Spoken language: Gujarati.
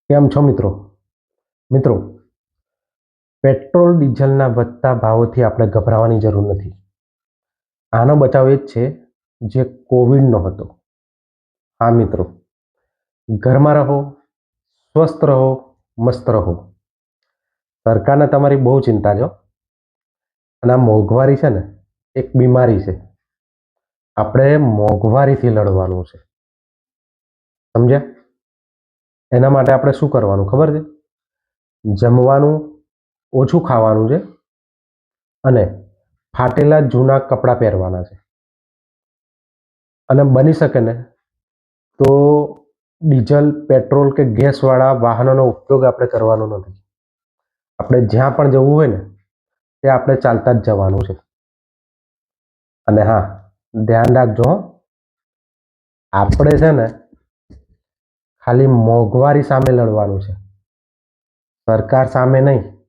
કેમ છો મિત્રો? મિત્રો, પેટ્રોલ ડીઝલના વધતા ભાવોથી આપણે ગભરાવાની જરૂર નથી. આનો બચાવ એ જ છે જે કોવિડનો હતો. હા મિત્રો, ઘરમાં રહો, સ્વસ્થ રહો, મસ્ત રહો. સરકારને તમારી બહુ ચિંતા છે અને આ મોંઘવારી છે ને એક બીમારી છે. આપણે મોંઘવારીથી લડવાનું છે. સમજ્યા? એના માટે આપણે શું કરવાનું ખબર છે? જમવાનું ઓછું ખાવાનું છે અને ફાટેલા જૂના કપડાં પહેરવાના છે. અને બની શકે ને તો ડીઝલ, પેટ્રોલ કે ગેસવાળા વાહનોનો ઉપયોગ આપણે કરવાનો નથી. આપણે જ્યાં પણ જવું હોય ને ત્યાં આપણે ચાલતા જ જવાનું છે. અને હા, ધ્યાન રાખજો હો. આપણે છે ને ખાલી મોંઘવારી સામે લડવાનું છે, સરકાર સામે નહીં.